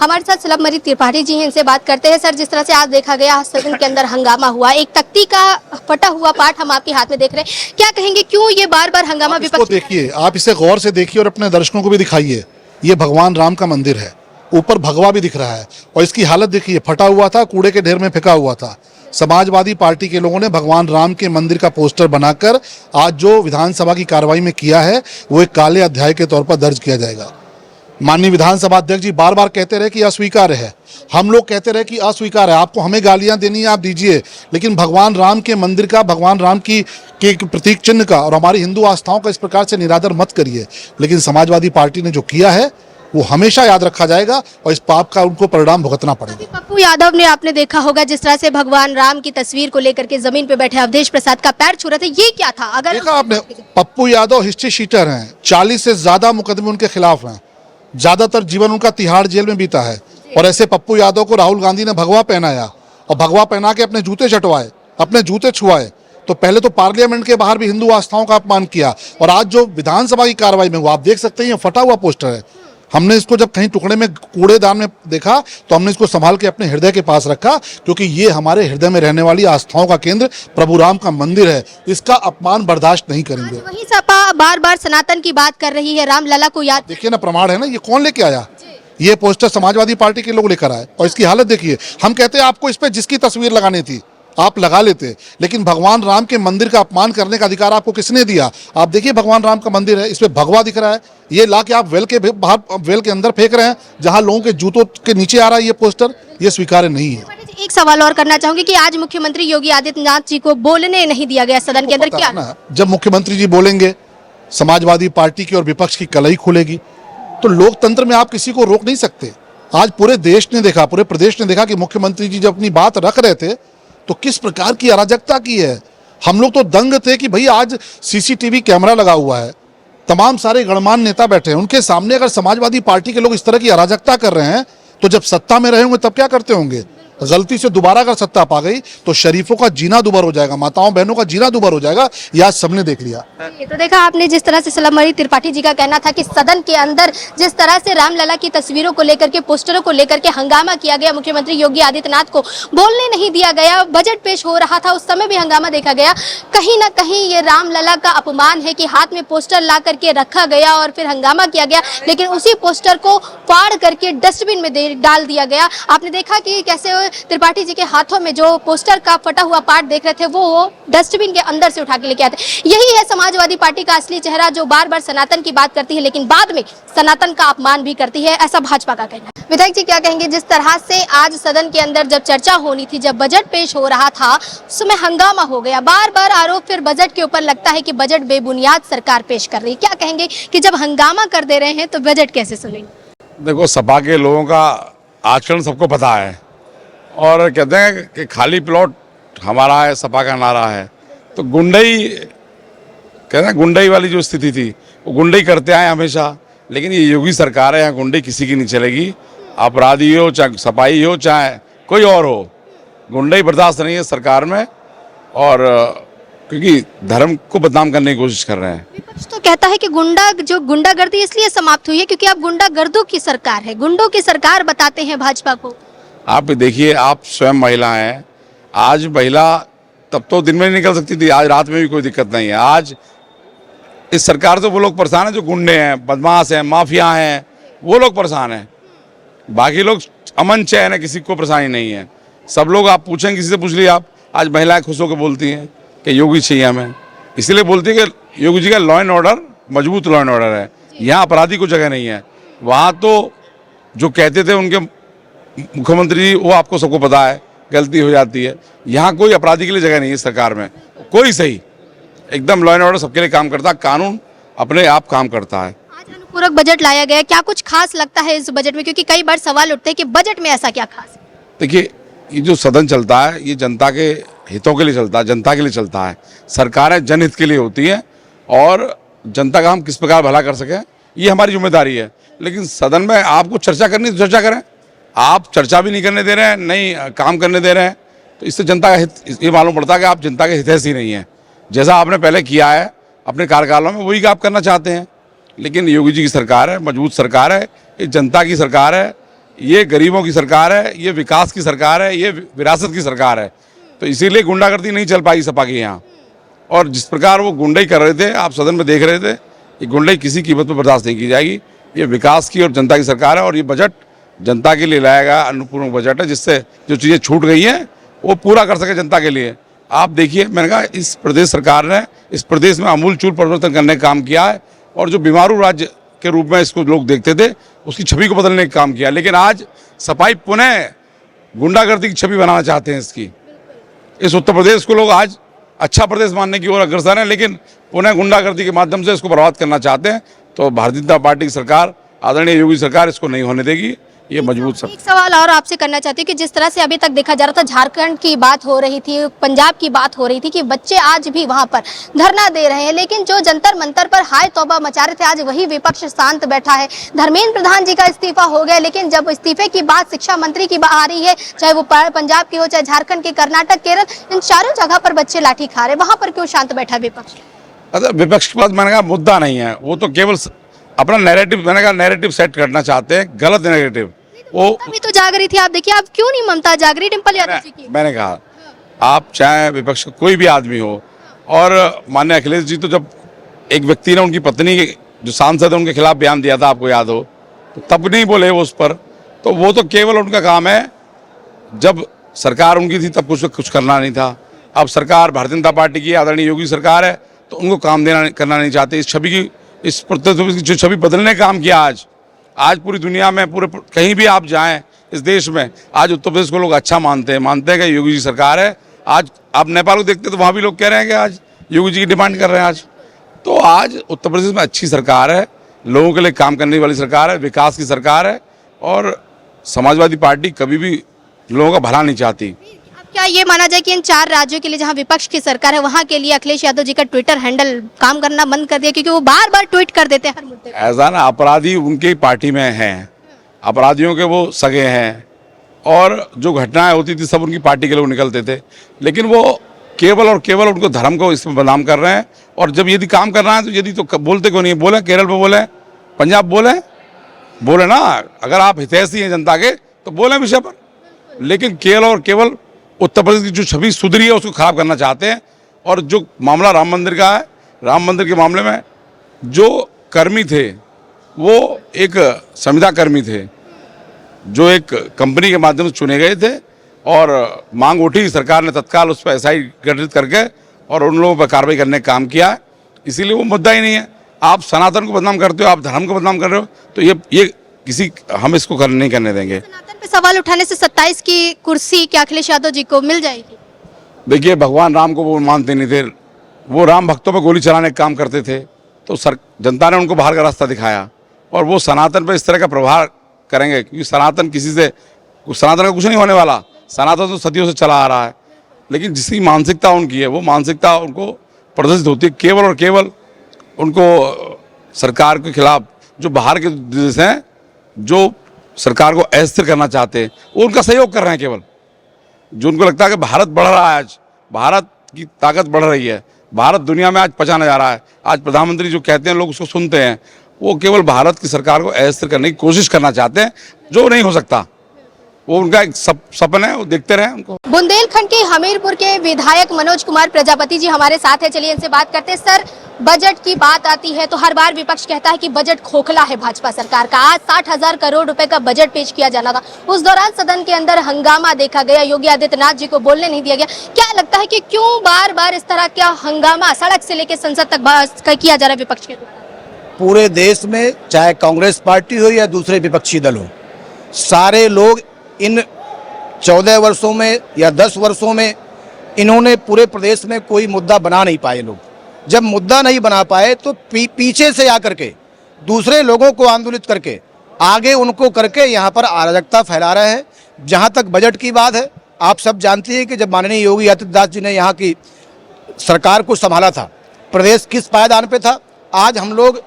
हमारे साथ सुलभमणि त्रिपाठी जी हैं, इनसे बात करते हैं। सर, जिस तरह से आज देखा गया सदन के अंदर हंगामा हुआ, एक तख्ती का फटा हुआ पाठ हम आपके हाथ में देख रहे हैं, क्या कहेंगे, क्यों ये बार बार हंगामा विपक्ष? देखिए, आप इसे गौर से देखिए और अपने दर्शकों को भी दिखाइए। ये भगवान राम का मंदिर है, ऊपर भगवा भी दिख रहा है और इसकी हालत देखिए, फटा हुआ था, कूड़े के ढेर में फेंका हुआ था। समाजवादी पार्टी के लोगों ने भगवान राम के मंदिर का पोस्टर बनाकर आज जो विधानसभा की कार्रवाई में किया है वो एक काले अध्याय के तौर पर दर्ज किया जाएगा। माननीय विधानसभा अध्यक्ष जी बार बार कहते रहे कि अस्वीकार है, हम लोग कहते रहे कि अस्वीकार है, आपको हमें गालियां देनी है आप दीजिए, लेकिन भगवान राम के मंदिर का, भगवान राम की के प्रतीक चिन्ह का और हमारी हिंदू आस्थाओं का इस प्रकार से निरादर मत करिए। लेकिन समाजवादी पार्टी ने जो किया है वो हमेशा याद रखा जाएगा और इस पाप का उनको परिणाम भुगतना पड़ेगा। पप्पू यादव ने, आपने देखा होगा जिस तरह से भगवान राम की तस्वीर को लेकर के जमीन पे बैठे अवधेश प्रसाद का पैर छू रहे थे, ये क्या था? अगर देखा आपने, पप्पू यादव हिस्ट्री शीटर हैं, 40 से ज्यादा मुकदमे उनके खिलाफ हैं, ज्यादातर जीवन उनका तिहाड़ जेल में बीता है। और ऐसे पप्पू यादव को राहुल गांधी ने भगवा पहनाया और भगवा पहना के अपने जूते चटवाए, अपने जूते छुआए। तो पहले तो पार्लियामेंट के बाहर भी हिंदू आस्थाओं का अपमान किया और आज जो विधानसभा की कार्रवाई में हुआ, आप देख सकते हैं ये फटा हुआ पोस्टर है। हमने इसको जब कहीं टुकड़े में कूड़ेदान में देखा तो हमने इसको संभाल के अपने हृदय के पास रखा, क्योंकि ये हमारे हृदय में रहने वाली आस्थाओं का केंद्र प्रभु राम का मंदिर है, इसका अपमान बर्दाश्त नहीं करेंगे। वही सपा बार बार सनातन की बात कर रही है, रामलला को याद। देखिए ना, प्रमाण है ना, ये कौन लेके आया? ये पोस्टर समाजवादी पार्टी के लोग लेकर आए और इसकी हालत देखिए। हम कहते हैं आपको इस पे जिसकी तस्वीर लगानी थी आप लगा लेते, लेकिन भगवान राम के मंदिर का अपमान करने का अधिकार आपको किसने दिया? आप देखिए, भगवान राम का मंदिर है, इस पे भगवा दिख रहा है, ये ला के आप वेल के बाहर, वेल के अंदर फेंक रहे हैं जहां लोगों के जूतों के नीचे आ रहा है ये पोस्टर। ये स्वीकार्य नहीं है। एक सवाल और करना चाहूंगी कि आज मुख्यमंत्री योगी आदित्यनाथ जी को बोलने नहीं दिया गया सदन के अंदर, क्या? जब मुख्यमंत्री जी बोलेंगे समाजवादी पार्टी की और विपक्ष की कलई खुलेगी। तो लोकतंत्र में आप किसी को रोक नहीं सकते। आज पूरे देश ने देखा, पूरे प्रदेश ने देखा कि मुख्यमंत्री जी जब अपनी बात रख रहे थे तो किस प्रकार की अराजकता की है। हम लोग तो दंग थे कि भाई आज सीसीटीवी कैमरा लगा हुआ है, तमाम सारे गणमान्य नेता बैठे हैं, उनके सामने अगर समाजवादी पार्टी के लोग इस तरह की अराजकता कर रहे हैं तो जब सत्ता में रहे होंगे तब क्या करते होंगे? गलती से दोबारा अगर सत्ता पा गई तो शरीफों का जीना दुभर हो जाएगा, माताओं बहनों का जीना दुभर हो जाएगा। यह आज सबने देख लिया। ये तो देखा आपने जिस तरह से सुलभमणि त्रिपाठी जी का कहना था कि सदन के अंदर जिस तरह से रामलला की तस्वीरों को लेकर के, पोस्टरों को लेकर के हंगामा किया गया, मुख्यमंत्री योगी आदित्यनाथ को बोलने नहीं दिया गया, बजट पेश हो रहा था उस समय भी हंगामा देखा गया। कहीं ना कहीं ये रामलला का अपमान है कि हाथ में पोस्टर ला करके रखा गया और फिर हंगामा किया गया, लेकिन उसी पोस्टर को फाड़ करके डस्टबिन में डाल दिया गया। आपने देखा कि कैसे त्रिपाठी जी के हाथों में जो पोस्टर का फटा हुआ पार्ट देख रहे थे वो डस्टबिन के अंदर से उठा के लेके आते। यही है समाजवादी पार्टी का असली चेहरा, जो बार बार सनातन की बात करती है लेकिन बाद में सनातन का अपमान भी करती है, ऐसा भाजपा का कहना है। विधायक जी क्या कहेंगे, जिस तरह से आज सदन के अंदर जब चर्चा होनी थी, जब बजट पेश हो रहा था, उस समय हंगामा हो गया, बार बार आरोप फिर बजट के ऊपर लगता है कि बजट बेबुनियाद सरकार पेश कर रही है। क्या कहेंगे कि जब हंगामा कर दे रहे हैं तो बजट कैसे सुनेंगे? देखो, सपा के लोगों का आचरण सबको पता है और कहते हैं कि खाली प्लॉट हमारा है, सपा का नारा है। तो गुंडई, कहते हैं गुंडई वाली जो स्थिति थी वो गुंडई करते आए हमेशा, लेकिन ये योगी सरकार है, यहाँ गुंडई किसी की नहीं चलेगी। अपराधी हो, चाहे सपाई हो, चाहे कोई और हो, गुंडई बर्दाश्त नहीं है सरकार में। और क्योंकि धर्म को बदनाम करने की कोशिश कर रहे हैं। विपक्ष तो कहता है कि गुंडागर्दी इसलिए समाप्त हुई है क्योंकि अब गुंडागर्दों की सरकार है, गुंडों की सरकार बताते हैं भाजपा को। आप देखिए, आप स्वयं महिला हैं, आज महिला तब तो दिन में नहीं निकल सकती थी, आज रात में भी कोई दिक्कत नहीं है। आज इस सरकार से वो लोग परेशान हैं जो गुंडे हैं, बदमाश हैं, माफिया हैं, वो लोग परेशान हैं। बाकी लोग अमन चैन है, किसी को परेशानी नहीं है। सब लोग, आप पूछें किसी से पूछ लीजिए आप, आज महिलाएं खुश होकर बोलती हैं कि योगी चाहिए हमें, इसलिए बोलती है कि योगी जी का लॉ एंड ऑर्डर मजबूत लॉ एंड ऑर्डर है, यहाँ अपराधी को जगह नहीं है। वहाँ तो जो कहते थे उनके मुख्यमंत्री, वो आपको सबको पता है गलती हो जाती है। यहाँ कोई अपराधी के लिए जगह नहीं है सरकार में, कोई सही, एकदम लॉ एंड ऑर्डर सबके लिए काम करता है, कानून अपने आप काम करता है। आज अनुपूरक बजट लाया गया, क्या कुछ खास लगता है इस बजट में? क्योंकि कई बार सवाल उठते हैं कि बजट में ऐसा क्या खास? देखिए, ये जो सदन चलता है ये जनता के हितों के लिए चलता है, जनता के लिए चलता है। सरकारें जनहित के लिए होती हैं और जनता का हम किस प्रकार भला कर सकें ये हमारी जिम्मेदारी है। लेकिन सदन में आपको चर्चा करनी तो चर्चा करें, आप चर्चा भी नहीं करने दे रहे हैं, नहीं काम करने दे रहे हैं, तो इससे जनता का हित, ये मालूम पड़ता है कि आप जनता के हितैषी नहीं है। जैसा आपने पहले किया है अपने कार्यकालों में वही आप करना चाहते हैं। लेकिन योगी जी की सरकार है, मजबूत सरकार है, ये जनता की सरकार है ये गरीबों की सरकार है, ये विकास की सरकार है, ये विरासत की सरकार है। तो इसीलिए गुंडागर्दी नहीं चल पाई सपा के यहाँ। और जिस प्रकार वो गुंडाई कर रहे थे, आप सदन में देख रहे थे, ये गुंडाई किसी कीमत पर बर्दाश्त नहीं की जाएगी। ये विकास की और जनता की सरकार है और ये बजट जनता के लिए लाया गया अनुपूरक बजट है, जिससे जो चीज़ें छूट गई हैं वो पूरा कर सके जनता के लिए। आप देखिए, मैंने कहा इस प्रदेश सरकार ने इस प्रदेश में आमूलचूल परिवर्तन करने का काम किया है और जो बीमारू राज्य के रूप में इसको लोग देखते थे उसकी छवि को बदलने का काम किया। लेकिन आज सपाई पुनः गुंडागर्दी की छवि बनाना चाहते हैं इसकी। इस उत्तर प्रदेश को लोग आज अच्छा प्रदेश मानने की ओर अग्रसर हैं, लेकिन पुनः गुंडागर्दी के माध्यम से इसको बर्बाद करना चाहते हैं। तो भारतीय जनता पार्टी की सरकार, आदरणीय योगी सरकार, इसको नहीं होने देगी। ये मजबूत सब। एक सवाल और आपसे करना चाहती हूँ कि जिस तरह से अभी तक देखा जा रहा था, झारखंड की बात हो रही थी, पंजाब की बात हो रही थी कि बच्चे आज भी वहां पर धरना दे रहे हैं, लेकिन जो जंतर मंतर पर हाय तौबा मचा रहे थे, आज वही विपक्ष शांत बैठा है। धर्मेंद्र प्रधान जी का इस्तीफा हो गया, लेकिन जब इस्तीफे की बात शिक्षा मंत्री की आ रही है, चाहे वो पंजाब की हो, चाहे झारखंड की, कर्नाटक, केरल, इन चारों जगह पर बच्चे लाठी खा रहे, वहां पर क्यों शांत बैठा विपक्ष? विपक्ष के पास मैंने कहा मुद्दा नहीं है, वो तो केवल अपना नैरेटिव, मैंने कहा नैरेटिव सेट करना चाहते हैं, गलत नैरेटिव। वो अभी तो जाग रही थी, आप देखिए, आप क्यों नहीं ममता जाग रही डिंपल यादव जी की? मैंने कहा आप चाहे विपक्ष का कोई भी आदमी हो, और माननीय अखिलेश जी तो जब एक व्यक्ति ने उनकी पत्नी जो सांसद है उनके खिलाफ बयान दिया था, आपको याद हो, तो तब नहीं बोले वो उस पर। तो वो तो केवल उनका काम है, जब सरकार उनकी थी तब कुछ करना नहीं था। अब सरकार भारतीय जनता पार्टी की आदरणीय योगी सरकार है, तो उनको काम करना नहीं चाहते। इस छवि की, इस प्रदेश की जो छवि बदलने का काम किया आज पूरी दुनिया में, पूरे कहीं भी आप जाएं इस देश में, आज उत्तर प्रदेश को लोग अच्छा मानते हैं कि योगी जी सरकार है। आज आप नेपाल को देखते तो वहाँ भी लोग कह रहे हैं कि आज योगी जी की डिमांड कर रहे हैं आज। तो आज उत्तर प्रदेश में अच्छी सरकार है, लोगों के लिए काम करने वाली सरकार है, विकास की सरकार है, और समाजवादी पार्टी कभी भी लोगों का भला नहीं चाहती। क्या ये माना जाए कि इन 4 राज्यों के लिए जहां विपक्ष की सरकार है, वहां के लिए अखिलेश यादव जी का ट्विटर हैंडल काम करना बंद कर दिया, क्योंकि वो बार बार ट्वीट कर देते हैं हर मुद्दे पे? ऐसा ना, अपराधी उनकी पार्टी में हैं, अपराधियों के वो सगे हैं, और जो घटनाएं होती थी सब उनकी पार्टी के लोग निकलते थे। लेकिन वो केवल और केवल उनको धर्म को इसमें बदनाम कर रहे हैं। और जब यदि काम करना है तो यदि तो बोलते क्यों नहीं? बोले केरल में, बोले पंजाब, बोले ना, अगर आप हितैषी हैं जनता के तो बोले विषय पर। लेकिन केवल और केवल उत्तर प्रदेश की जो छवि सुधरी है उसको खराब करना चाहते हैं। और जो मामला राम मंदिर का है, राम मंदिर के मामले में जो कर्मी थे वो एक संविदा कर्मी थे, जो एक कंपनी के माध्यम से चुने गए थे, और मांग उठी, सरकार ने तत्काल उस पर SI गठित करके और उन लोगों पर कार्रवाई करने का काम किया है। इसीलिए वो मुद्दा ही नहीं है। आप सनातन को बदनाम करते हो, आप धर्म को बदनाम कर रहे हो, तो ये किसी, हम इसको नहीं करने देंगे। सनातन पे सवाल उठाने से 27 की कुर्सी क्या अखिलेश यादव जी को मिल जाएगी? देखिए, भगवान राम को वो मानते नहीं थे, वो राम भक्तों पर गोली चलाने का काम करते थे, तो जनता ने उनको बाहर का रास्ता दिखाया, और वो सनातन पर इस तरह का प्रभाव करेंगे, क्योंकि सनातन सनातन का कुछ नहीं होने वाला। सनातन तो सदियों से चला आ रहा है, लेकिन जिसकी मानसिकता उनकी है वो मानसिकता उनको प्रदर्शित होती है केवल और केवल उनको सरकार के खिलाफ। जो बाहर के देश हैं जो सरकार को अस्थिर करना चाहते हैं, वो उनका सहयोग कर रहे हैं केवल। जो उनको लगता है कि भारत बढ़ रहा है, आज भारत की ताकत बढ़ रही है, भारत दुनिया में आज पहचाना जा रहा है। आज प्रधानमंत्री जो कहते हैं लोग उसको सुनते हैं, वो केवल भारत की सरकार को अस्थिर करने की कोशिश करना चाहते हैं, जो नहीं हो सकता। वो उनका एक सपना है, वो देखते रहे उनको। बुंदेलखंड के हमीरपुर के विधायक मनोज कुमार प्रजापति जी हमारे साथ है, चलिए इनसे बात करते हैं। सर, बजट की बात आती है तो हर बार विपक्ष कहता है कि बजट खोखला है भाजपा सरकार का। आज 60,000 करोड़ रुपए का बजट पेश किया जाना था, उस दौरान सदन के अंदर हंगामा देखा गया, योगी आदित्यनाथ जी को बोलने नहीं दिया गया। क्या लगता है कि क्यों बार बार इस तरह का हंगामा सड़क से लेकर संसद तक किया जा रहा है विपक्ष के द्वारा? पूरे देश में चाहे कांग्रेस पार्टी हो या दूसरे विपक्षी दल हो, सारे लोग इन 14 वर्षों में या 10 वर्षों में इन्होंने पूरे प्रदेश में कोई मुद्दा बना नहीं पाए। लोग जब मुद्दा नहीं बना पाए तो पीछे से आकर के दूसरे लोगों को आंदोलित करके आगे उनको करके यहाँ पर अराजकता फैला रहे हैं। जहाँ तक बजट की बात है, आप सब जानते हैं कि जब माननीय योगी आदित्यनाथ जी ने यहाँ की सरकार को संभाला था, प्रदेश किस पायदान पे था। आज हम लोग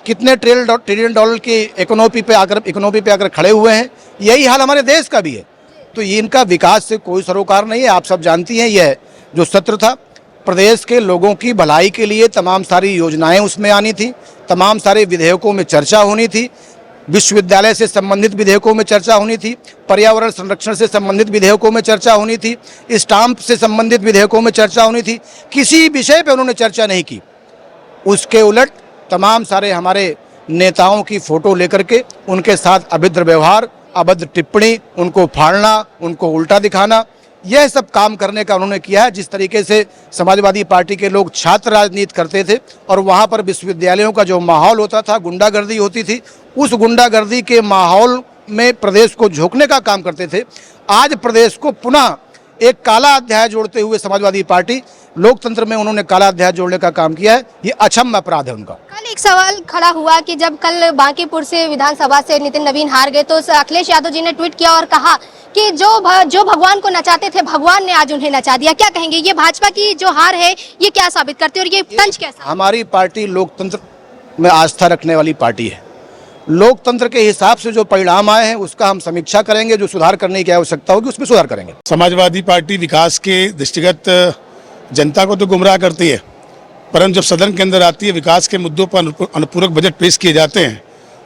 कितने ट्रिलियन डॉलर की इकोनॉमी पे आकर खड़े हुए हैं। यही हाल हमारे देश का भी है। तो ये इनका विकास से कोई सरोकार नहीं है। आप सब जानती हैं, यह जो सत्र था प्रदेश के लोगों की भलाई के लिए तमाम सारी योजनाएं उसमें आनी थी, तमाम सारे विधेयकों में चर्चा होनी थी। विश्वविद्यालय से संबंधित विधेयकों में चर्चा होनी थी, पर्यावरण संरक्षण से संबंधित विधेयकों में चर्चा होनी थी, स्टाम्प से संबंधित विधेयकों में चर्चा होनी थी। किसी विषय पे उन्होंने चर्चा नहीं की। उसके उलट तमाम सारे हमारे नेताओं की फोटो लेकर के उनके साथ अभद्र व्यवहार, अभद्र टिप्पणी, उनको फाड़ना, उनको उल्टा दिखाना, यह सब काम करने का उन्होंने किया है। जिस तरीके से समाजवादी पार्टी के लोग छात्र राजनीति करते थे और वहाँ पर विश्वविद्यालयों का जो माहौल होता था, गुंडागर्दी होती थी, उस गुंडागर्दी के माहौल में प्रदेश को झोंकने का काम करते थे। आज प्रदेश को पुनः एक काला अध्याय जोड़ते हुए समाजवादी पार्टी लोकतंत्र में उन्होंने काला अध्याय जोड़ने का काम किया है। ये अक्षम्य अपराध है उनका। कल एक सवाल खड़ा हुआ कि जब कल बांकीपुर से विधानसभा से नितिन नवीन हार गए तो अखिलेश यादव जी ने ट्वीट किया और कहा कि जो भगवान को नचाते थे भगवान ने आज उन्हें नचा दिया। क्या कहेंगे, ये भाजपा की जो हार है ये क्या साबित करती है और ये तंज कैसा? हमारी पार्टी लोकतंत्र में आस्था रखने वाली पार्टी है। लोकतंत्र के हिसाब से जो परिणाम आए हैं उसका हम समीक्षा करेंगे, जो सुधार करने की आवश्यकता होगी उसमें सुधार करेंगे। समाजवादी पार्टी विकास के दृष्टिगत जनता को तो गुमराह करती है, परंतु जब सदन के अंदर आती है, विकास के मुद्दों पर अनुपूरक बजट पेश किए जाते हैं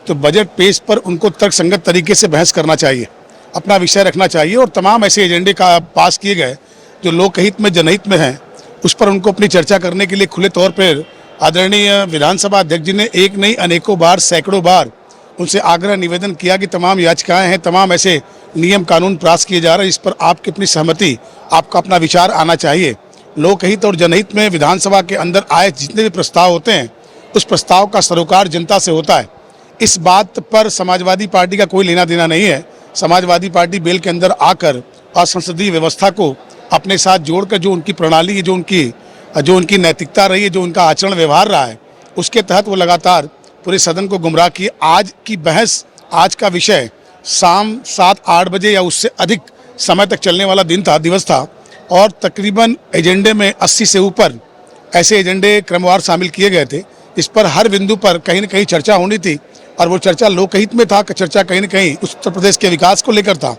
तो बजट पेश पर उनको तर्कसंगत तरीके से बहस करना चाहिए, अपना विषय रखना चाहिए और तमाम ऐसे एजेंडे का पास किए गए जो लोकहित में जनहित में हैं उस पर उनको अपनी चर्चा करने के लिए खुले तौर पर आदरणीय विधानसभा अध्यक्ष जी ने एक नहीं अनेकों बार, सैकड़ों बार उनसे आग्रह निवेदन किया कि तमाम याचिकाएं हैं, तमाम ऐसे नियम कानून पास किए जा रहे हैं, इस पर आपकी अपनी सहमति, आपका अपना विचार आना चाहिए। लोकहित और जनहित में विधानसभा के अंदर आए जितने भी प्रस्ताव होते हैं उस प्रस्ताव का सरोकार जनता से होता है। इस बात पर समाजवादी पार्टी का कोई लेना देना नहीं है। समाजवादी पार्टी बेल के अंदर आकर और संसदीय व्यवस्था को अपने साथ जोड़कर जो उनकी प्रणाली, जो उनकी नैतिकता रही है, जो उनका आचरण व्यवहार रहा है, उसके तहत वो लगातार पूरे सदन को गुमराह किए। आज की बहस, आज का विषय शाम 7-8 बजे या उससे अधिक समय तक चलने वाला दिवस था और तकरीबन एजेंडे में 80 से ऊपर ऐसे एजेंडे क्रमवार शामिल किए गए थे। इस पर हर बिंदु पर कहीं न कहीं चर्चा होनी थी और वो चर्चा लोकहित में था, चर्चा कहीं न कहीं उत्तर प्रदेश के विकास को लेकर था।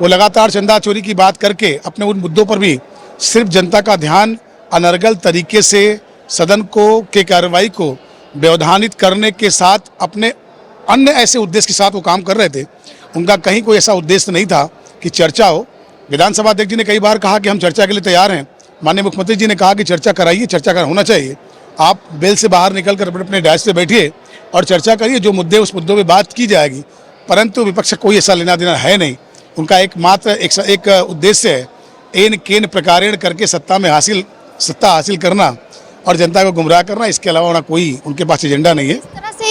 वो लगातार चंदा चोरी की बात करके अपने उन मुद्दों पर भी सिर्फ जनता का ध्यान अनर्गल तरीके से सदन के कार्रवाई को व्यवधानित करने के साथ अपने अन्य ऐसे उद्देश्य के साथ वो काम कर रहे थे। उनका कहीं कोई ऐसा उद्देश्य नहीं था कि चर्चा हो। विधानसभा अध्यक्ष जी ने कई बार कहा कि हम चर्चा के लिए तैयार हैं। माननीय मुख्यमंत्री जी ने कहा कि चर्चा कराइए, चर्चा होना चाहिए। आप बेल से बाहर निकलकर अपने डायस पे बैठिए और चर्चा करिए, जो मुद्दे उस मुद्दों पे बात की जाएगी। परंतु विपक्ष का कोई ऐसा लेना देना है नहीं। उनका एक उद्देश्य है एन केन प्रकारेण करके सत्ता हासिल करना और जनता को गुमराह करना। इसके अलावा कोई उनके पास एजेंडा नहीं है। इस तरह से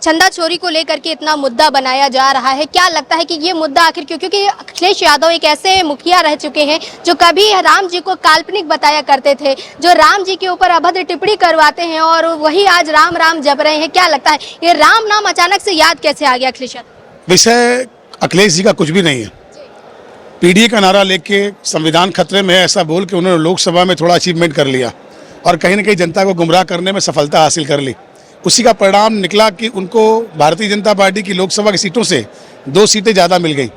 चंदा चोरी को लेकर के इतना मुद्दा बनाया जा रहा है, क्या लगता है कि ये मुद्दा आखिर क्योंकि अखिलेश यादव एक ऐसे मुखिया रह चुके हैं जो कभी राम जी को काल्पनिक बताया करते थे, जो राम जी के ऊपर अभद्र टिप्पणी करवाते हैं और वही आज राम राम जप रहे हैं। क्या लगता है ये राम नाम अचानक से याद कैसे आ गया अखिलेश यादव? विषय अखिलेश जी का कुछ भी नहीं है। पीडीए का नारा लेके संविधान खतरे में है ऐसा बोल के उन्होंने लोकसभा में थोड़ा अचीवमेंट कर लिया और कहीं न कहीं जनता को गुमराह करने में सफलता हासिल कर ली। उसी का परिणाम निकला कि उनको भारतीय जनता पार्टी की लोकसभा की सीटों से 2 सीटें ज़्यादा मिल गई।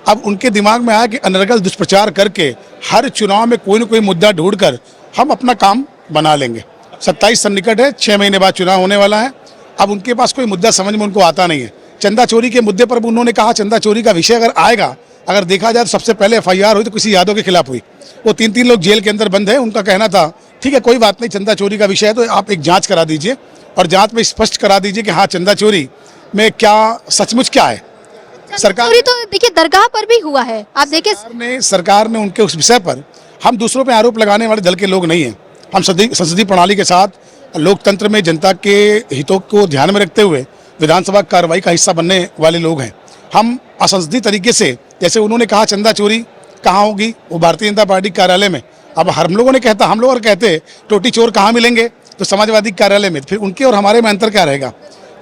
अब उनके दिमाग में आया कि अनर्गल दुष्प्रचार करके हर चुनाव में कोई न कोई मुद्दा ढूंढकर हम अपना काम बना लेंगे। 27 सन्निकट है, 6 महीने बाद चुनाव होने वाला है। अब उनके पास कोई मुद्दा समझ में उनको आता नहीं है। चंदा चोरी के मुद्दे पर उन्होंने कहा चंदा चोरी का विषय अगर आएगा, अगर देखा जाए तो सबसे पहले FIR हुई तो किसी यादव के खिलाफ हुई। वो 3 लोग जेल के अंदर बंद है। उनका कहना था ठीक है कोई बात नहीं, चंदा चोरी का विषय है तो आप एक जांच करा दीजिए और जांच में स्पष्ट करा दीजिए कि हाँ चंदा चोरी में क्या सचमुच क्या है। सरकार चोरी तो देखिए दरगाह पर भी हुआ है। आप देखिए सरकार ने उनके उस विषय पर, हम दूसरों पे आरोप लगाने वाले दल के लोग नहीं हैं। हम संसदीय प्रणाली के साथ लोकतंत्र में जनता के हितों को ध्यान में रखते हुए विधानसभा कार्रवाई का हिस्सा बनने वाले लोग हैं। हम असंसदीय तरीके से, जैसे उन्होंने कहा चंदा चोरी कहाँ होगी, वो भारतीय जनता पार्टी कार्यालय में। अब हम लोग कहते टोटी चोर कहाँ मिलेंगे, तो समाजवादी कार्यालय में। फिर उनके और हमारे में अंतर क्या रहेगा?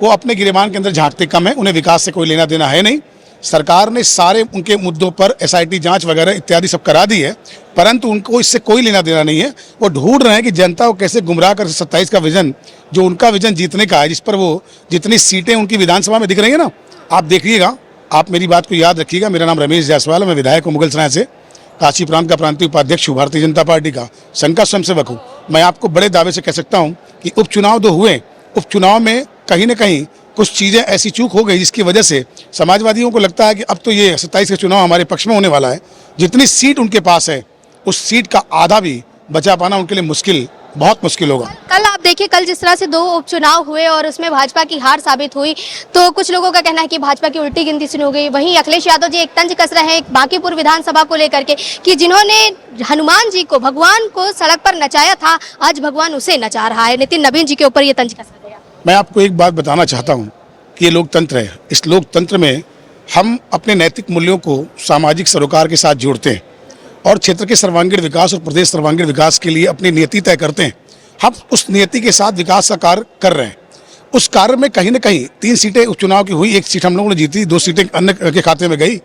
वो अपने गिरेबान के अंदर झांकते कम है, उन्हें विकास से कोई लेना देना है नहीं। सरकार ने सारे उनके मुद्दों पर SIT जांच वगैरह इत्यादि सब करा दी है, परंतु उनको इससे कोई लेना देना नहीं है। वो ढूंढ रहे हैं कि जनता को कैसे गुमराह कर 27 का विजन, जो उनका विजन जीतने का है, जिस पर वो जितनी सीटें उनकी विधानसभा में दिख रही है ना, आप देखिएगा, आप मेरी बात को याद रखिएगा। मेरा नाम रमेश जायसवाल है, मैं विधायक हूँ मुगलसराय से, काशी प्रांत का प्रांतीय उपाध्यक्ष हूँ, भारतीय जनता पार्टी का संघ का स्वयंसेवक हूँ। मैं आपको बड़े दावे से कह सकता हूँ कि उपचुनाव 2 हुए, उपचुनाव में कहीं न कहीं कुछ चीज़ें ऐसी चूक हो गई जिसकी वजह से समाजवादियों को लगता है कि अब तो ये 27 का चुनाव हमारे पक्ष में होने वाला है। जितनी सीट उनके पास है उस सीट का आधा भी बचा पाना उनके लिए मुश्किल, बहुत मुश्किल होगा। कल आप देखिए, कल जिस तरह से 2 उपचुनाव हुए और उसमें भाजपा की हार साबित हुई, तो कुछ लोगों का कहना है कि भाजपा की उल्टी गिनती शुरू हो गई। वहीं अखिलेश यादव जी एक तंज कस रहे हैं बांकीपुर विधानसभा को लेकर के कि जिन्होंने हनुमान जी को, भगवान को सड़क पर नचाया था, आज भगवान उसे नचा रहा है। नितिन नवीन जी के ऊपर ये तंज कसा गया। मैं आपको एक बात बताना चाहता हूँ कि ये लोकतंत्र है। इस लोकतंत्र में हम अपने नैतिक मूल्यों को सामाजिक सरोकार के साथ जोड़ते हैं और क्षेत्र के सर्वांगीण विकास और प्रदेश सर्वांगीण विकास के लिए अपनी नीति तय करते हैं। हम उस नीति के साथ विकास का कार्य कर रहे हैं। उस कार्य में कहीं न कहीं 3 सीटें उपचुनाव की हुई, 1 सीट हम लोगों ने जीती, 2 सीटें अन्य के खाते में गई।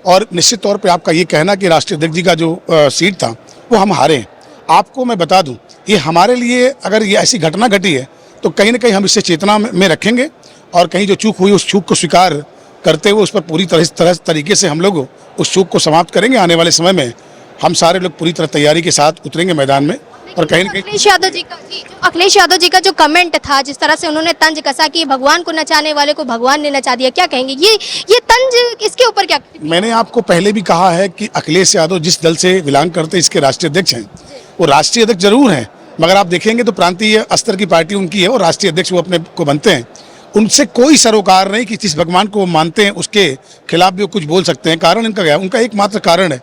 और निश्चित तौर पे आपका ये कहना कि राष्ट्रीय अध्यक्ष जी का जो सीट था वो हम हारे हैं। आपको मैं बता दूं, ये हमारे लिए अगर ये ऐसी घटना घटी है तो कहीं ना कहीं हम इससे चेतना में रखेंगे और कहीं जो चूक हुई उस चूक को स्वीकार करते हुए उस पर पूरी तरीके से हम लोग उस चूक को समाप्त करेंगे। आने वाले समय में हम सारे लोग पूरी तरह तैयारी के साथ उतरेंगे मैदान में। और कहीं ना कहीं अखिलेश यादव जी का जो कमेंट था, जिस तरह से उन्होंने तंज कसा कि भगवान को नचाने वाले को भगवान ने नचा दिया, क्या कहेंगे? ये तंज इसके ऊपर क्या? मैंने आपको पहले भी कहा है कि अखिलेश यादव जिस दल से बिलोंग करते इसके राष्ट्रीय अध्यक्ष हैं, वो राष्ट्रीय अध्यक्ष जरूर हैं, मगर आप देखेंगे तो प्रांतीय स्तर की पार्टी उनकी है और राष्ट्रीय अध्यक्ष वो अपने को बनते हैं। उनसे कोई सरोकार नहीं कि जिस भगवान को वो मानते हैं उसके खिलाफ भी वो कुछ बोल सकते हैं। कारण इनका क्या? उनका एकमात्र कारण है,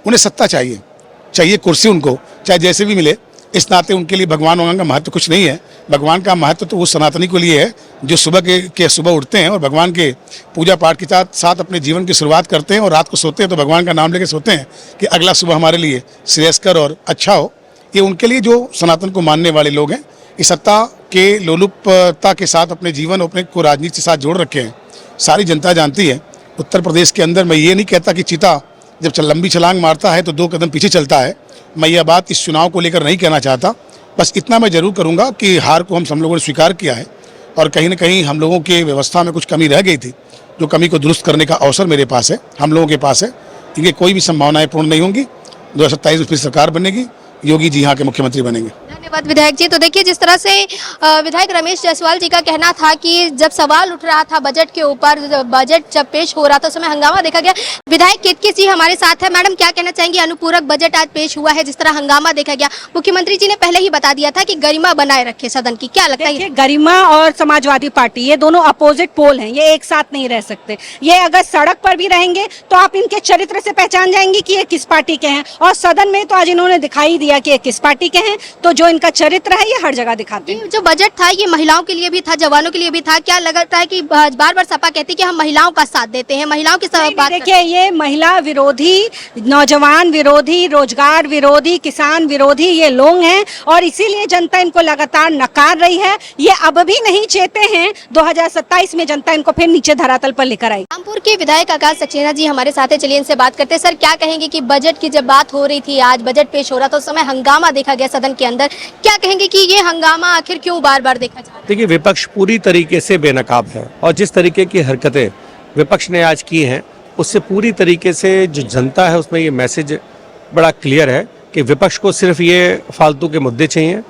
उन्हें सत्ता चाहिए कुर्सी उनको, चाहे जैसे भी मिले। इस नाते उनके लिए भगवान वगवान का महत्व कुछ नहीं है। भगवान का महत्व तो वो सनातनी को लिए है जो सुबह उठते हैं और भगवान के पूजा पाठ के साथ अपने जीवन की शुरुआत करते हैं और रात को सोते हैं तो भगवान का नाम लेकर सोते हैं कि अगला सुबह हमारे लिए श्रेयस्कर और अच्छा हो। ये उनके लिए जो सनातन को मानने वाले लोग हैं, इस सत्ता के लोलुपता के साथ अपने जीवन और अपने को राजनीति के साथ जोड़ रखे हैं। सारी जनता जानती है उत्तर प्रदेश के अंदर, मैं ये नहीं कहता कि चीता जब लंबी छलांग मारता है तो 2 कदम पीछे चलता है। मैं यह बात इस चुनाव को लेकर नहीं कहना चाहता, बस इतना मैं जरूर करूंगा कि हार को हम लोगों ने स्वीकार किया है और कहीं ना कहीं हम लोगों के व्यवस्था में कुछ कमी रह गई थी, जो कमी को दुरुस्त करने का अवसर मेरे पास है, हम लोगों के पास है। इनकी कोई भी संभावनाएं पूर्ण नहीं होंगी। 2027 में फिर सरकार बनेगी, योगी जी यहाँ के मुख्यमंत्री बनेंगे। धन्यवाद विधायक जी। तो देखिए, जिस तरह से विधायक रमेश जायसवाल जी का कहना था कि जब सवाल उठ रहा था बजट के ऊपर, बजट जब पेश हो रहा था उस समय हंगामा देखा गया। विधायक केतकी जी हमारे साथ है। मैडम, क्या कहना चाहेंगी? अनुपूरक बजट आज पेश हुआ है, जिस तरह हंगामा देखा गया, मुख्यमंत्री जी ने पहले ही बता दिया था कि गरिमा बनाए रखे सदन की, क्या लगता है? गरिमा और समाजवादी पार्टी ये दोनों अपोजिट पोल हैं, ये एक साथ नहीं रह सकते। ये अगर सड़क पर भी रहेंगे तो आप इनके चरित्र से पहचान जाएंगे कि ये किस पार्टी के हैं, और सदन में तो आज इन्होंने दिखाई दिया कि ये किस पार्टी के हैं। तो जो इनका चरित्र है ये हर जगह दिखाते हैं। जो बजट था ये महिलाओं के लिए भी था, जवानों के लिए भी था। क्या लगता है कि बार बार सपा कहती है कि हम महिलाओं का साथ देते हैं, महिलाओं की बात? देखिए, ये महिला विरोधी, नौजवान विरोधी, रोजगार विरोधी, किसान विरोधी ये लोग हैं और इसीलिए जनता इनको लगातार नकार रही है। ये अब भी नहीं चाहते हैं 2027 में जनता इनको फिर नीचे धरातल पर लेकर आई। रामपुर के विधायक आकाश सक्सेना जी हमारे साथ है, चलिए इनसे बात करते हैं। सर, क्या कहेंगे कि बजट की जब बात हो रही थी, आज बजट पेश हो रहा था, उस समय हंगामा देखा गया सदन के अंदर, क्या कहेंगे कि ये हंगामा आखिर क्यों बार बार देखा जा रहा है? देखिए, विपक्ष पूरी तरीके से बेनकाब है और जिस तरीके की हरकतें विपक्ष ने आज की हैं उससे पूरी तरीके से जो जनता है उसमें ये मैसेज बड़ा क्लियर है कि विपक्ष को सिर्फ ये फालतू के मुद्दे चाहिए।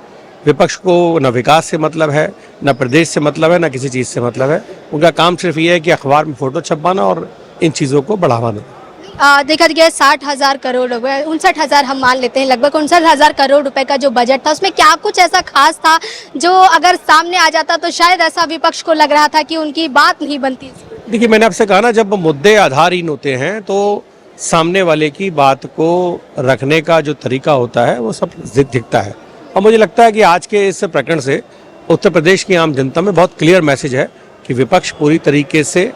विपक्ष को न विकास से मतलब है, न प्रदेश से मतलब है, न किसी चीज़ से मतलब है। उनका काम सिर्फ ये है कि अखबार में फोटो छपवाना और इन चीज़ों को बढ़ावा देना। देखा गया 60,000 करोड़ रुपए, 59,000 हम मान लेते हैं, लगभग 59,000 करोड़ रुपए का जो बजट था, उसमें क्या कुछ ऐसा खास था जो अगर सामने आ जाता तो शायद ऐसा विपक्ष को लग रहा था कि उनकी बात नहीं बनती? देखिए, मैंने आपसे कहा ना, जब मुद्दे आधारहीन होते हैं तो सामने वाले की बात को रखने का जो तरीका होता है वो सब दिखता है। और मुझे लगता है कि आज के इस प्रकरण से उत्तर प्रदेश की आम जनता में बहुत क्लियर मैसेज है कि विपक्ष पूरी तरीके से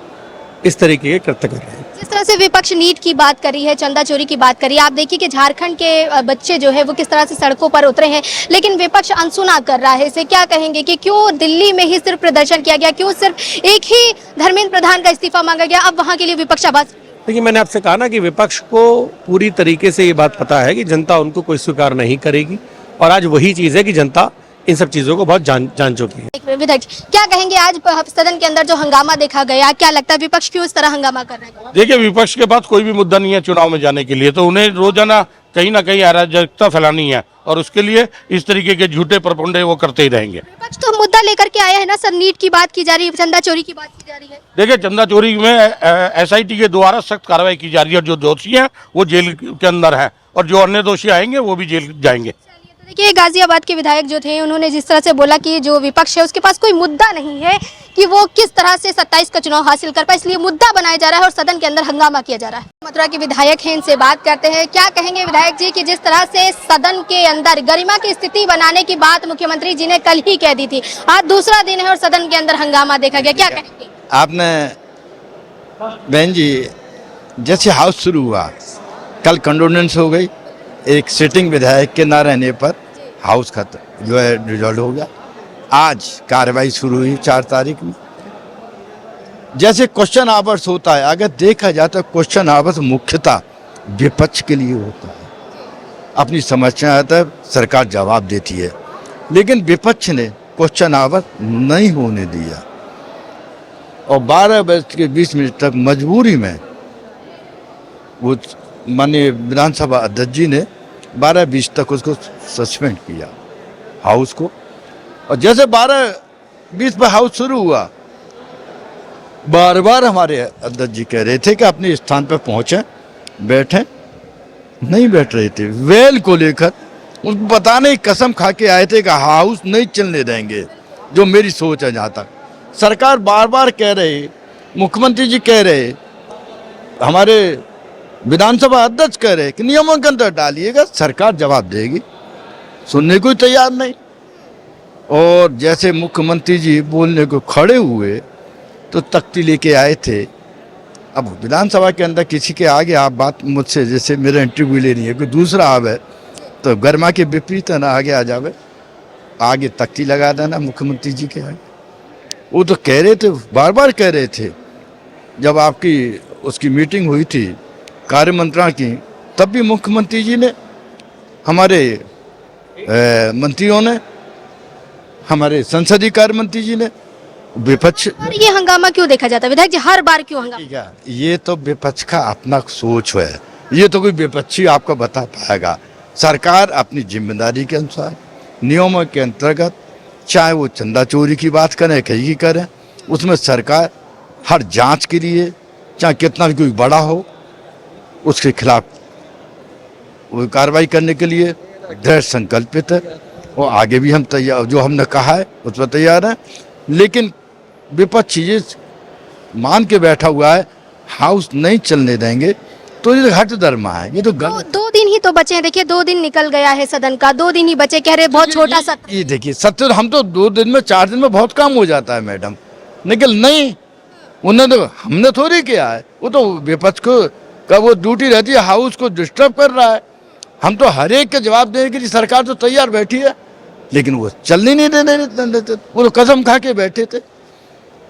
इस तरीके के कृत्य कर रहे हैं। जिस तरह से विपक्ष नीट की बात करी है, चंदा चोरी की बात करी है, आप देखिए कि झारखंड के बच्चे जो है वो किस तरह से सड़कों पर उतरे हैं, लेकिन विपक्ष अनसुना कर रहा है। इसे क्या कहेंगे कि क्यों दिल्ली में ही सिर्फ प्रदर्शन किया गया, क्यों सिर्फ एक ही धर्मेंद्र प्रधान का इस्तीफा मांगा गया, अब वहां के लिए विपक्ष आवाज? देखिए, मैंने आपसे कहा ना कि विपक्ष को पूरी तरीके से ये बात पता है कि जनता उनको कोई स्वीकार नहीं करेगी और आज वही चीज़ है कि जनता इन सब चीजों को बहुत जान चुकी है। विधायक क्या कहेंगे, आज सदन के अंदर जो हंगामा देखा गया, क्या लगता है विपक्ष क्यों इस तरह हंगामा कर रहे हैं? देखिए, विपक्ष के पास कोई भी मुद्दा नहीं है चुनाव में जाने के लिए, तो उन्हें रोजाना कहीं ना कहीं अराजकता फैलानी है और उसके लिए इस तरीके के झूठे प्रपंडे वो करते ही रहेंगे। विपक्ष तो मुद्दा मुद्दा लेकर के आया है ना सर, नीट की बात की जा रही है, चंदा चोरी की बात की जा रही है। देखिए, चंदा चोरी में एसआईटी के द्वारा सख्त कार्रवाई की जा रही है। जो दोषी हैं वो जेल के अंदर हैं और जो अन्य दोषी आएंगे वो भी जेल जाएंगे। तो देखिए, गाजियाबाद के विधायक जो थे उन्होंने जिस तरह से बोला कि जो विपक्ष है उसके पास कोई मुद्दा नहीं है कि वो किस तरह से 27 का चुनाव हासिल कर पाए, इसलिए मुद्दा बनाया जा रहा है और सदन के अंदर हंगामा किया जा रहा है। मथुरा के विधायक हैं, इनसे बात करते हैं। क्या कहेंगे विधायक जी कि जिस तरह से सदन के अंदर गरिमा की स्थिति बनाने की बात मुख्यमंत्री जी ने कल ही कह दी थी, आज दूसरा दिन है और सदन के अंदर हंगामा देखा गया, क्या कहेंगे? आपने बहन जी, जैसे हाउस शुरू हुआ कल कंडोनेंस हो गई, एक सिटिंग विधायक के ना रहने पर हाउस खत्म जो है रिजॉल्व हो गया। आज कार्रवाई शुरू हुई 4 तारीख में। जैसे क्वेश्चन आवर्स होता है, अगर देखा जाए तो क्वेश्चन आवर्स मुख्यतः विपक्ष के लिए होता है। अपनी समस्या आता है, सरकार जवाब देती है, लेकिन विपक्ष ने क्वेश्चन आवर्स नहीं होने दिया और 12:20 तक मजबूरी में वो माननीय विधानसभा अध्यक्ष जी ने 12:20 तक उसको सस्पेंड किया हाउस को। और जैसे 12:20 पर हाउस शुरू हुआ, बार बार हमारे अध्यक्ष जी कह रहे थे कि अपने स्थान पर पहुंचे, बैठे, नहीं बैठ रहे थे। वेल को लेकर उनको पता नहीं कसम खा के आए थे कि हाउस नहीं चलने देंगे, जो मेरी सोच है। जहाँ तक सरकार बार बार कह रहे, मुख्यमंत्री जी कह रहे, हमारे विधानसभा अध्यक्ष कह रहे कि नियमों के अंदर डालिएगा, सरकार जवाब देगी, सुनने को तैयार नहीं। और जैसे मुख्यमंत्री जी बोलने को खड़े हुए तो तख्ती लेके आए थे। अब विधानसभा के अंदर किसी के आगे आप बात मुझसे, जैसे मेरा इंटरव्यू लेनी है, कोई दूसरा आवे तो गरिमा के विपरीत है ना, आगे आ जावे, आगे तख्ती लगा देना मुख्यमंत्री जी के आगे। वो तो कह रहे थे, बार बार कह रहे थे, जब आपकी उसकी मीटिंग हुई थी कार्य मंत्रणा की, तब भी मुख्यमंत्री जी ने, हमारे मंत्रियों ने, हमारे संसदीय कार्य मंत्री जी ने, विपक्ष। और ये हंगामा क्यों देखा जाता है विधायक जी, हर बार क्यों हंगामा? ये तो विपक्ष का अपना सोच है, ये तो कोई विपक्षी आपको बता पाएगा। सरकार अपनी जिम्मेदारी के अनुसार नियमों के अंतर्गत, चाहे वो चंदा चोरी की बात करें कहीं करें, उसमें सरकार हर जांच के लिए, चाहे कितना भी कोई बड़ा हो, उसके खिलाफ वो कार्रवाई करने के लिए दृढ़ संकल्पित है और आगे भी हम तैयार, जो हमने कहा है उस पर तैयार है। लेकिन विपक्ष ये मान के बैठा हुआ है हाउस नहीं चलने देंगे, तो ये हट धर्मा है, ये तो गलत। 2 दिन ही तो बचे हैं, देखिए 2 दिन निकल गया है सदन का, 2 दिन ही बचे, कह रहे बहुत छोटा सा। ये देखिए सत्य, हम तो 2 दिन में 4 दिन में बहुत काम हो जाता है मैडम, लेकिन नहीं, उन्होंने तो, हमने थोड़ी किया है, वो तो विपक्ष को का वो ड्यूटी रहती है, हाउस को डिस्टर्ब कर रहा है। हम तो हर एक का जवाब देने के लिए सरकार तो तैयार बैठी है, लेकिन वो चलने नहीं देते, वो तो कसम खा के बैठे थे।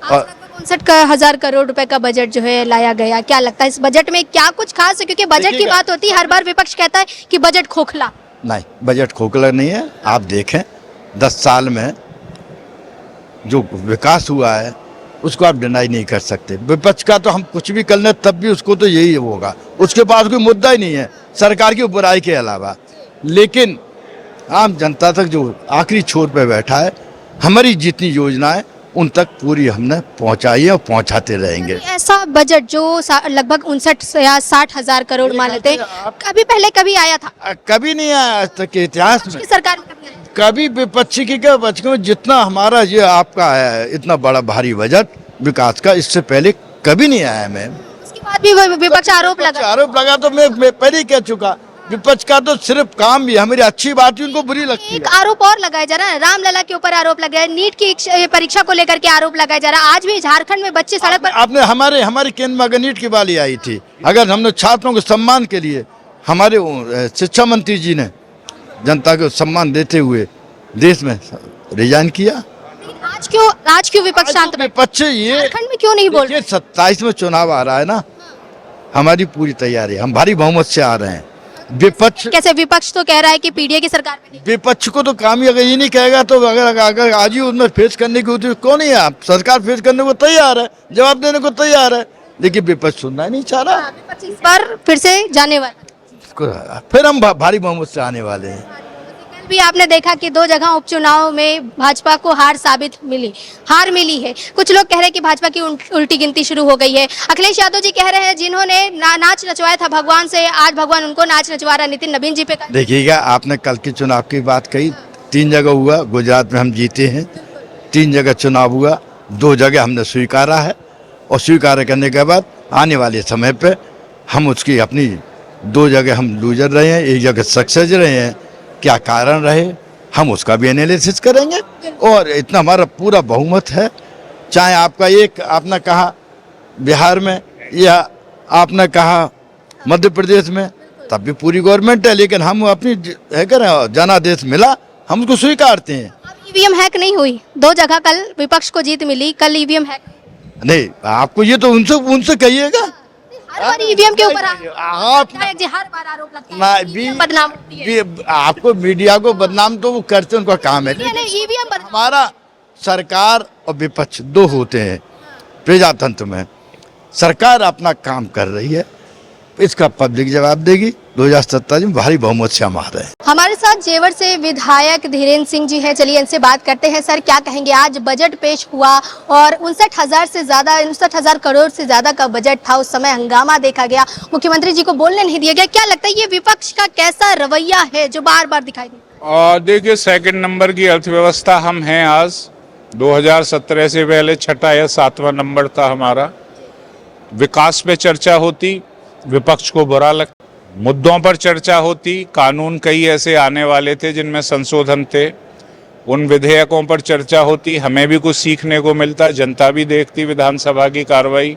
59,000 करोड़ रुपए का बजट जो है लाया गया, क्या लगता है इस बजट में क्या कुछ खास है? क्योंकि बजट की बात होती है, हर बार विपक्ष कहता है कि बजट खोखला। नहीं, बजट खोखला नहीं है। आप देखें 10 साल में जो विकास हुआ है उसको आप डिनाई नहीं कर सकते। विपक्ष का तो हम कुछ भी कर लें तब भी उसको तो यही होगा, उसके पास कोई मुद्दा ही नहीं है सरकार की बुराई के अलावा। लेकिन आम जनता तक जो आखिरी छोर पे बैठा है, हमारी जितनी योजनाएं उन तक पूरी हमने पहुंचाई है और पहुंचाते रहेंगे। ऐसा बजट जो लगभग 59 या 60,000 करोड़ मान लेते हैं, कभी पहले कभी आया था? कभी नहीं आया आज तक के इतिहास में, सरकार में कभी आया? कभी विपक्षी की क्या बच में, जितना हमारा ये आपका है इतना बड़ा भारी बजट विकास का, इससे पहले कभी नहीं आया। मैं उसके बाद भी विपक्ष आरोप लगा तो मैं पहले ही कह चुका, विपक्ष का तो सिर्फ काम भी, हमारी अच्छी बात ही उनको बुरी लगती है। एक आरोप और लगाया जा रहा है, रामलला के ऊपर आरोप लगाया, नीट की परीक्षा को लेकर के आरोप लगाया जा रहा है। आज भी झारखंड में बच्चे सड़क पर, आपने हमारे केंद्र में अगर नीट की बाली आई थी, अगर हमने छात्रों के सम्मान के लिए हमारे शिक्षा मंत्री जी ने जनता को सम्मान देते हुए देश में रिजाइन किया। आज क्यों विपक्ष शांत? विपक्ष ये झारखंड में क्यों नहीं बोल रहे? 27 में चुनाव आ रहा है ना, हमारी पूरी तैयारी, हम भारी बहुमत से आ रहे हैं। विपक्ष कैसे? विपक्ष तो कह रहा है कि पीडीए की सरकार में नहीं। विपक्ष को तो काम ही अगर ये नहीं कहेगा तो अगर आज ही उसमें फेस करने की होती कौन है? आप सरकार फेस करने को तैयार है, जवाब देने को तैयार है, लेकिन विपक्ष सुनना नहीं चाह रहा। विपक्ष इस बार फिर से जाने वाला, फिर हम भारी बहुमत से आने वाले हैं। भी आपने देखा कि 2 जगह उपचुनाव में भाजपा को हार मिली है। कुछ लोग कह रहे हैं कि भाजपा की उल्टी गिनती शुरू हो गई है। अखिलेश यादव जी कह रहे हैं जिन्होंने नाच नचवाया था भगवान से, आज भगवान उनको नाच नचवा रहा। नितिन नवीन जी पे देखिएगा, आपने कल के चुनाव की बात कही, 3 जगह हुआ, गुजरात में हम जीते हैं, 3 जगह चुनाव हुआ, 2 जगह हमने स्वीकारा है और स्वीकार करने के बाद आने वाले समय पे हम उसकी अपनी 2 जगह हम लूजर रहे हैं, 1 जगह सक्सेस रहे हैं, क्या कारण रहे हम उसका भी एनालिसिस करेंगे। और इतना हमारा पूरा बहुमत है, चाहे आपका एक आपने कहा बिहार में या आपने कहा मध्य प्रदेश में, तब भी पूरी गवर्नमेंट है, लेकिन हम अपनी है करें जनादेश मिला, हम उसको स्वीकारते हैं। ईवीएम हैक नहीं हुई, 2 जगह कल विपक्ष को जीत मिली, कल ईवीएम हैक नहीं, आपको ये तो उनसे कहिएगा। हर बार ईवीएम के ऊपर आप विधायक जी हर बार आरोप लगता है ना ईवीएम बदनाम होती है। आपको मीडिया को बदनाम तो वो करते हैं, उनका काम है। ईवीएम हमारा सरकार और विपक्ष 2 होते हैं प्रजातंत्र में। सरकार अपना काम कर रही है, इसका पब्लिक जवाब देगी। 2027 में भारी बहुमत से हम आ रहे हैं। हमारे साथ जेवर से विधायक धीरेन्द्र सिंह जी हैं, चलिए इनसे बात करते हैं। सर, क्या कहेंगे, आज बजट पेश हुआ और 59,000 करोड़ से ज्यादा का बजट था, उस समय हंगामा देखा गया, मुख्यमंत्री जी को बोलने नहीं दिया गया। क्या लगता है ये विपक्ष का कैसा रवैया है जो बार बार दिखाई दे? देखिए, 2nd नंबर की अर्थव्यवस्था हम हैं आज। 2017 से पहले 6वां या 7वां नंबर था हमारा। विकास पे चर्चा होती, विपक्ष को बुरा लगता। मुद्दों पर चर्चा होती, कानून कई ऐसे आने वाले थे जिनमें संशोधन थे, उन विधेयकों पर चर्चा होती, हमें भी कुछ सीखने को मिलता, जनता भी देखती विधानसभा की कार्रवाई।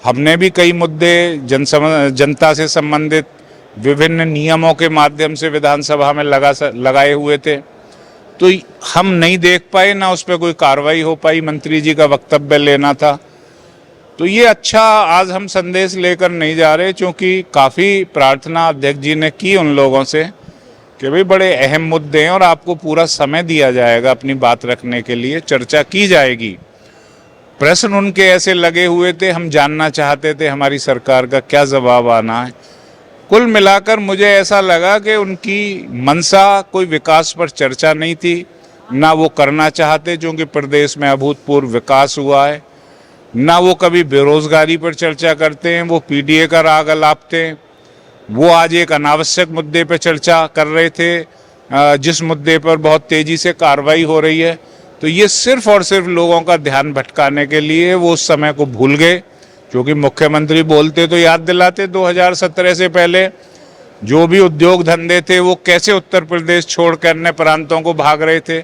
हमने भी कई मुद्दे जनता से संबंधित विभिन्न नियमों के माध्यम से विधानसभा में लगाए हुए थे, तो हम नहीं देख पाए, ना उस पर कोई कार्रवाई हो पाई। मंत्री जी का वक्तव्य लेना था, तो ये अच्छा आज हम संदेश लेकर नहीं जा रहे, क्योंकि काफ़ी प्रार्थना अध्यक्ष जी ने की उन लोगों से कि भाई बड़े अहम मुद्दे हैं और आपको पूरा समय दिया जाएगा अपनी बात रखने के लिए, चर्चा की जाएगी। प्रश्न उनके ऐसे लगे हुए थे, हम जानना चाहते थे हमारी सरकार का क्या जवाब आना है। कुल मिलाकर मुझे ऐसा लगा कि उनकी मंशा कोई विकास पर चर्चा नहीं थी, ना वो करना चाहते, क्योंकि प्रदेश में अभूतपूर्व विकास हुआ है, ना वो कभी बेरोजगारी पर चर्चा करते हैं, वो पीडीए का राग अलापते हैं। वो आज एक अनावश्यक मुद्दे पर चर्चा कर रहे थे, जिस मुद्दे पर बहुत तेजी से कार्रवाई हो रही है। तो ये सिर्फ और सिर्फ लोगों का ध्यान भटकाने के लिए वो उस समय को भूल गए, क्योंकि मुख्यमंत्री बोलते तो याद दिलाते 2017 से पहले जो भी उद्योग धंधे थे वो कैसे उत्तर प्रदेश छोड़कर अन्य प्रांतों को भाग रहे थे।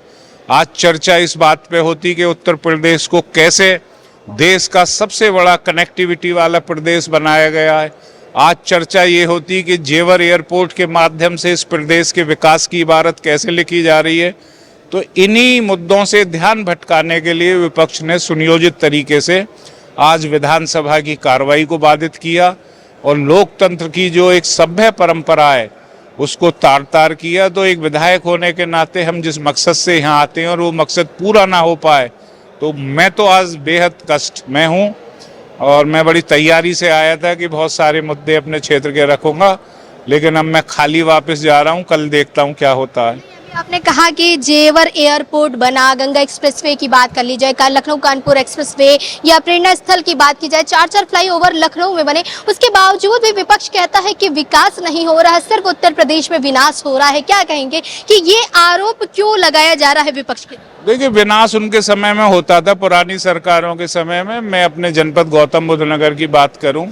आज चर्चा इस बात पे होती कि उत्तर प्रदेश को कैसे देश का सबसे बड़ा कनेक्टिविटी वाला प्रदेश बनाया गया है। आज चर्चा ये होती कि जेवर एयरपोर्ट के माध्यम से इस प्रदेश के विकास की इबारत कैसे लिखी जा रही है। तो इन्हीं मुद्दों से ध्यान भटकाने के लिए विपक्ष ने सुनियोजित तरीके से आज विधानसभा की कार्रवाई को बाधित किया और लोकतंत्र की जो एक सभ्य परंपरा है उसको तार किया। तो एक विधायक होने के नाते हम जिस मकसद से यहाँ आते हैं और वो मकसद पूरा ना हो पाए, तो मैं तो आज बेहद कष्ट में हूँ और मैं बड़ी तैयारी से आया था कि बहुत सारे मुद्दे अपने क्षेत्र के रखूँगा, लेकिन अब मैं खाली वापस जा रहा हूँ। कल देखता हूँ क्या होता है। आपने कहा कि जेवर एयरपोर्ट बना, गंगा एक्सप्रेसवे की बात कर ली जाए, लखनऊ कानपुर एक्सप्रेसवे या प्रेरणा स्थल की बात की जाए, 4 फ्लाईओवर लखनऊ में बने, उसके बावजूद भी विपक्ष कहता है कि विकास नहीं हो रहा है, सिर्फ उत्तर प्रदेश में विनाश हो रहा है। क्या कहेंगे कि ये आरोप क्यों लगाया जा रहा है विपक्ष के? देखिए, विनाश उनके समय में होता था, पुरानी सरकारों के समय में। मैं अपने जनपद गौतम बुद्ध नगर की बात करूं,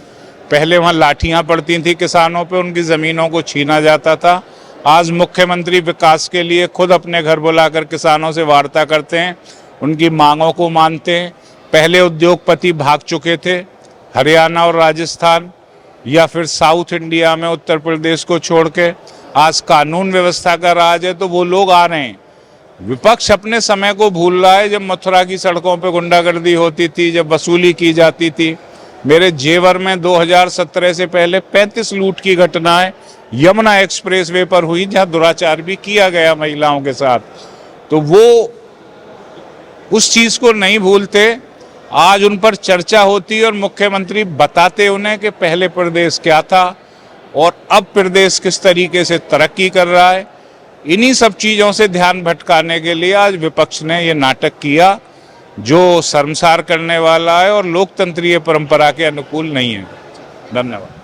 पहले वहां लाठियां पड़ती थी किसानों पे, उनकी ज़मीनों को छीना जाता था। आज मुख्यमंत्री विकास के लिए खुद अपने घर बुलाकर किसानों से वार्ता करते हैं, उनकी मांगों को मानते हैं। पहले उद्योगपति भाग चुके थे हरियाणा और राजस्थान या फिर साउथ इंडिया में उत्तर प्रदेश को छोड़ के। आज कानून व्यवस्था का राज है तो वो लोग आ रहे हैं। विपक्ष अपने समय को भूल रहा है, जब मथुरा की सड़कों पे गुंडागर्दी होती थी, जब वसूली की जाती थी। मेरे जेवर में 2017 से पहले 35 लूट की घटनाएं यमुना एक्सप्रेसवे पर हुई, जहां दुराचार भी किया गया महिलाओं के साथ। तो वो उस चीज को नहीं भूलते। आज उन पर चर्चा होती और मुख्यमंत्री बताते उन्हें कि पहले प्रदेश क्या था और अब प्रदेश किस तरीके से तरक्की कर रहा है। इन्हीं सब चीज़ों से ध्यान भटकाने के लिए आज विपक्ष ने ये नाटक किया जो शर्मसार करने वाला है और लोकतंत्रीय परंपरा के अनुकूल नहीं है। धन्यवाद।